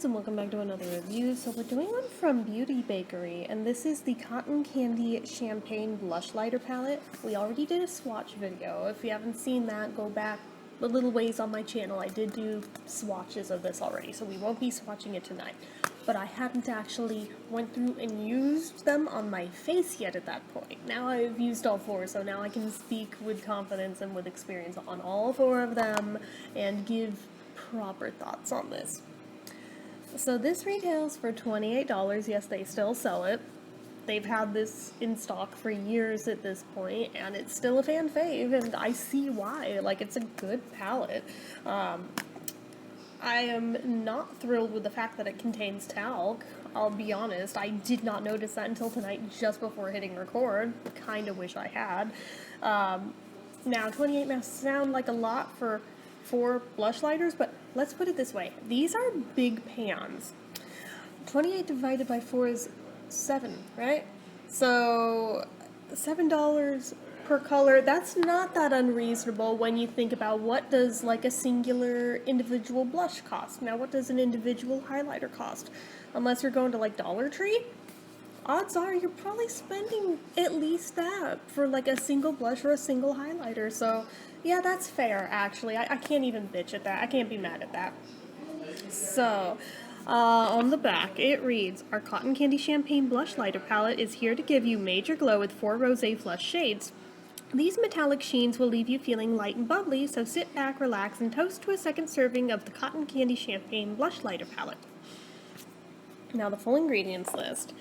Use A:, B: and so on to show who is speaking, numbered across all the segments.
A: guys, and welcome back to another review. So we're doing one from Bakerie, and this is the Cotton Candy Champagne Blushlighter palette. We already did a swatch video. If you haven't seen that, go back a little ways on my channel. I did do swatches of this already, so we won't be swatching it tonight. But I hadn't actually went through and used them on my face yet at that point. Now I've used all four, so now I can speak with confidence and with experience on all four of them and give proper thoughts on this. So this retails for $28. Yes, they still sell it. They've had this in stock for years at this point, and it's still a fan fave, and I see why. Like, it's a good palette. I am not thrilled with the fact that it contains talc. I'll be honest, I did not notice that until tonight just before hitting record. Kinda wish I had. Now, 28 may sound like a lot for 4 blush lighters, but let's put it this way. These are big pans. 28 divided by 4 is 7, right? So $7 per color, that's not that unreasonable when you think about what does like a singular individual blush cost. Now, what does an individual highlighter cost? Unless you're going to like Dollar Tree, odds are you're probably spending at least that for like a single blush or a single highlighter. So yeah, that's fair actually. I can't even bitch at that. I can't be mad at that. So on the back, it reads, our Cotton Candy Champagne Blushlighter palette is here to give you major glow with 4 rosé flush shades. These metallic sheens will leave you feeling light and bubbly, so sit back, relax, and toast to a second serving of the Cotton Candy Champagne Blushlighter palette. Now the full ingredients list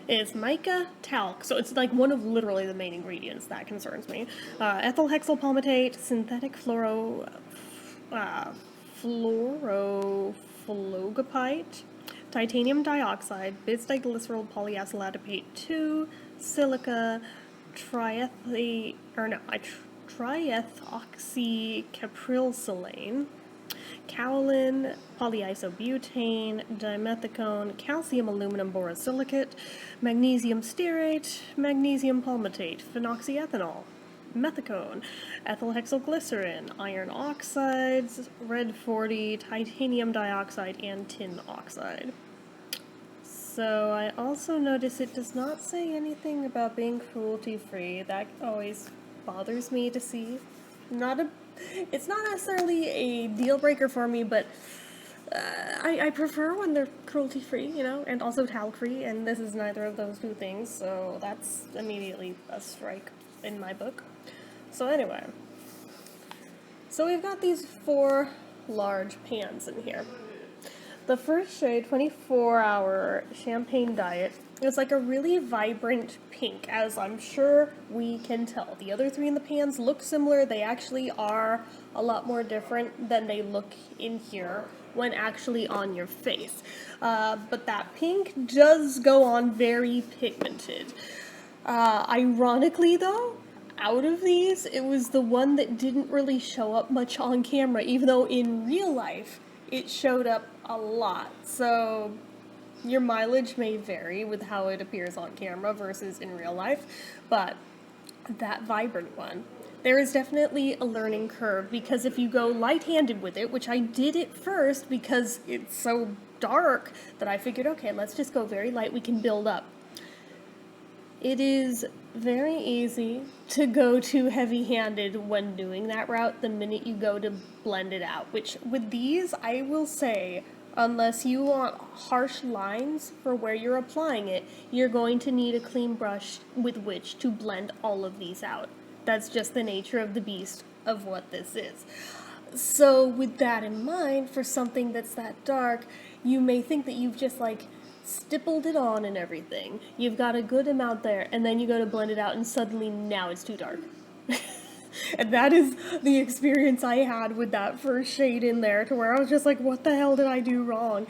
A: is mica talc, so it's like one of literally the main ingredients that concerns me. Ethyl hexyl palmitate, synthetic fluoroflogopite, titanium dioxide, bisdiglycerol polyacyladippate 2, silica, triethoxycaprilsilane, kaolin, polyisobutane, dimethicone, calcium aluminum borosilicate, magnesium stearate, magnesium palmitate, phenoxyethanol, methicone, ethyl hexylglycerin, iron oxides, red 40, titanium dioxide, and tin oxide. So I also notice it does not say anything about being cruelty-free. That always bothers me to see. It's not necessarily a deal breaker for me, but I prefer when they're cruelty-free, you know, and also talc-free, and this is neither of those two things, so that's immediately a strike in my book. So anyway, so we've got these 4 large pans in here. The first shade, 24-hour Champagne Diet, is like a really vibrant pink, as I'm sure we can tell. The other 3 in the pans look similar. They actually are a lot more different than they look in here when actually on your face. But that pink does go on very pigmented. Ironically though, out of these, it was the one that didn't really show up much on camera, even though in real life it showed up a lot. So your mileage may vary with how it appears on camera versus in real life, but that vibrant one, there is definitely a learning curve, because if you go light-handed with it, which I did at first because it's so dark that I figured, okay, let's just go very light, we can build up. It is very easy to go too heavy-handed when doing that route the minute you go to blend it out, which with these, I will say, unless you want harsh lines for where you're applying it, you're going to need a clean brush with which to blend all of these out. That's just the nature of the beast of what this is. So with that in mind, for something that's that dark, you may think that you've just like stippled it on and everything. You've got a good amount there, and then you go to blend it out and suddenly now it's too dark. And that is the experience I had with that first shade in there, to where I was just like, what the hell did I do wrong?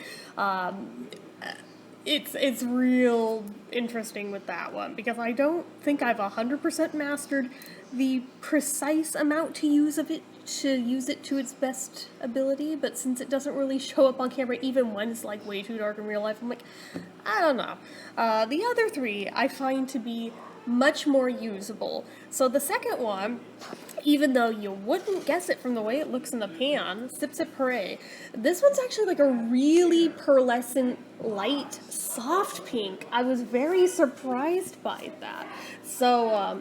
A: It's real interesting with that one, because I don't think I've 100% mastered the precise amount to use it to its best ability, but since it doesn't really show up on camera even when it's like way too dark in real life, I'm like, I don't know. The other 3 I find to be much more usable. So the second one, even though you wouldn't guess it from the way it looks in the pan, Sip Sip Hooray, this one's actually like a really pearlescent, light, soft pink. I was very surprised by that. So,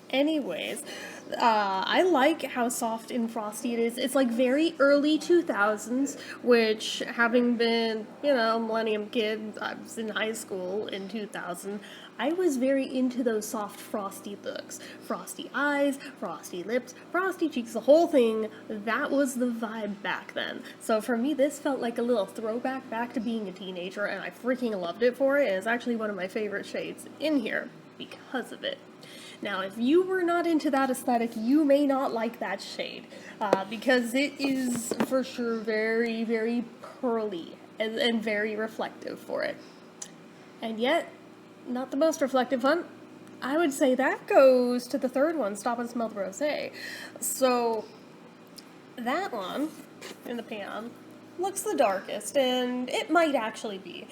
A: anyways, I like how soft and frosty it is. It's like very early 2000s, which, having been, Millennium Kid, I was in high school in 2000, I was very into those soft frosty looks. Frosty eyes, frosty lips, frosty cheeks, the whole thing. That was the vibe back then. So for me, this felt like a little throwback back to being a teenager, and I freaking loved it for it. It's actually one of my favorite shades in here because of it. Now, if you were not into that aesthetic, you may not like that shade, because it is for sure very, very pearly and very reflective for it. And yet, not the most reflective one. I would say that goes to the third one, Stop and Smell the Rosé. So, that one, in the pan, looks the darkest, and it might actually be.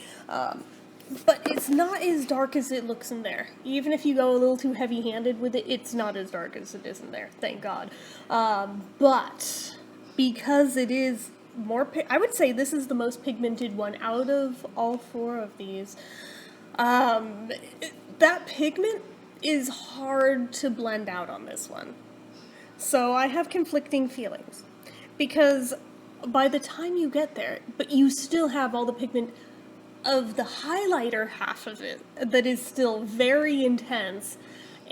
A: But it's not as dark as it looks in there. Even if you go a little too heavy-handed with it, it's not as dark as it is in there, thank God. But because it is more, I would say this is the most pigmented one out of all four of these. That pigment is hard to blend out on this one. So I have conflicting feelings. Because by the time you get there, but you still have all the pigment of the highlighter half of it that is still very intense,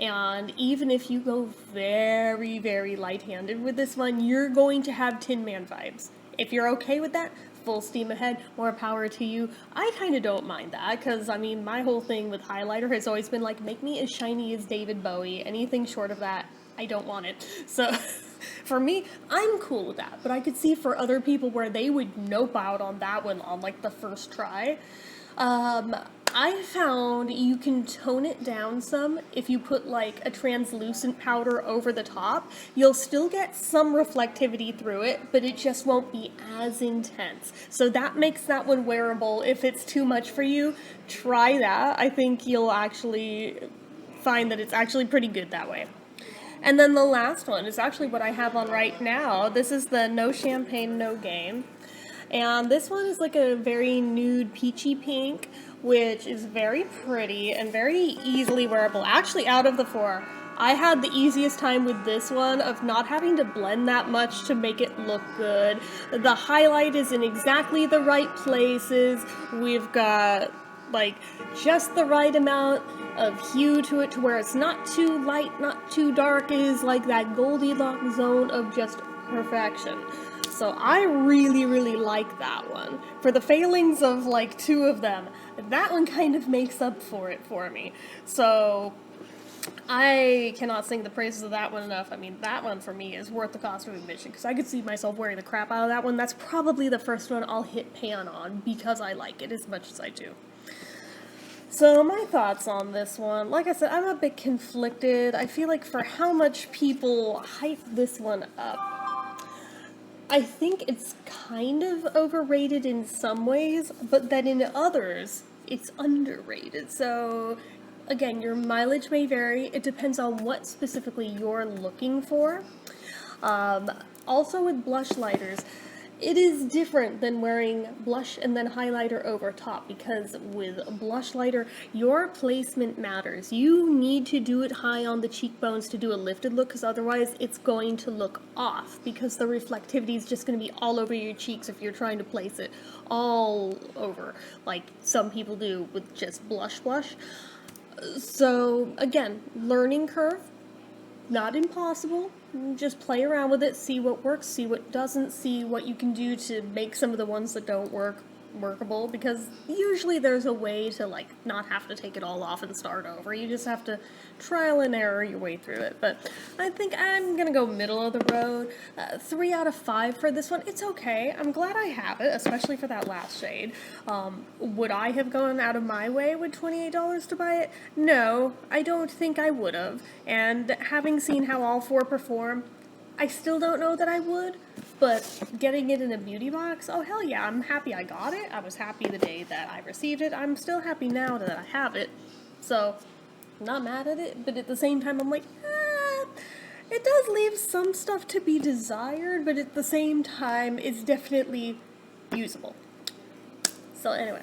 A: and even if you go very, very light-handed with this one, you're going to have Tin Man vibes. If you're okay with that, full steam ahead, more power to you. I kind of don't mind that, because, I mean, my whole thing with highlighter has always been like, make me as shiny as David Bowie. Anything short of that, I don't want it. So, for me, I'm cool with that, but I could see for other people where they would nope out on that one on, like, the first try. I found you can tone it down some if you put like a translucent powder over the top. You'll still get some reflectivity through it, but it just won't be as intense. So that makes that one wearable. If it's too much for you, try that. I think you'll actually find that it's actually pretty good that way. And then the last one is actually what I have on right now. This is the No Champagne, No Game. And this one is like a very nude peachy pink, which is very pretty and very easily wearable. Actually, out of the four, I had the easiest time with this one of not having to blend that much to make it look good. The highlight is in exactly the right places. We've got like just the right amount of hue to it to where it's not too light, not too dark. It is like that Goldilocks zone of just perfection. So I really, really like that one. For the failings of like two of them, that one kind of makes up for it for me. So I cannot sing the praises of that one enough. I mean, that one for me is worth the cost of admission, because I could see myself wearing the crap out of that one. That's probably the first one I'll hit pan on because I like it as much as I do. So my thoughts on this one, like I said, I'm a bit conflicted. I feel like for how much people hype this one up, I think it's kind of overrated in some ways, but then in others, it's underrated. So, again, your mileage may vary. It depends on what specifically you're looking for. Also with Blushlighters, it is different than wearing blush and then highlighter over top, because with Blushlighter, your placement matters. You need to do it high on the cheekbones to do a lifted look, because otherwise it's going to look off, because the reflectivity is just going to be all over your cheeks if you're trying to place it all over, like some people do with just blush. So, again, learning curve. Not impossible. Just play around with it, see what works, see what doesn't, see what you can do to make some of the ones that don't work workable, because usually there's a way to like not have to take it all off and start over. You just have to trial and error your way through it. But I think I'm gonna go middle of the road. 3 out of 5 for this one. It's okay. I'm glad I have it, especially for that last shade. Would I have gone out of my way with $28 to buy it? No, I don't think I would have. And having seen how all four perform, I still don't know that I would, but getting it in a beauty box, oh hell yeah, I'm happy I got it. I was happy the day that I received it. I'm still happy now that I have it. So, not mad at it, but at the same time I'm like, it does leave some stuff to be desired, but at the same time it's definitely usable. So anyway,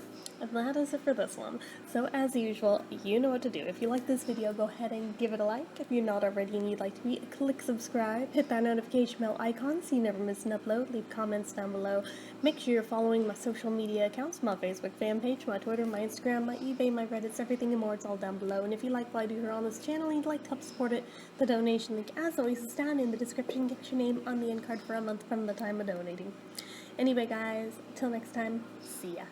A: that is it for this one. So as usual, you know what to do. If you like this video, go ahead and give it a like. If you're not already and you'd like to be, click subscribe, hit that notification bell icon so you never miss an upload, leave comments down below. Make sure you're following my social media accounts, my Facebook fan page, my Twitter, my Instagram, my eBay, my Reddits, everything and more, it's all down below. And if you like what I do here on this channel and you'd like to help support it, the donation link, as always, is down in the description. Get your name on the end card for a month from the time of donating. Anyway guys, till next time, see ya.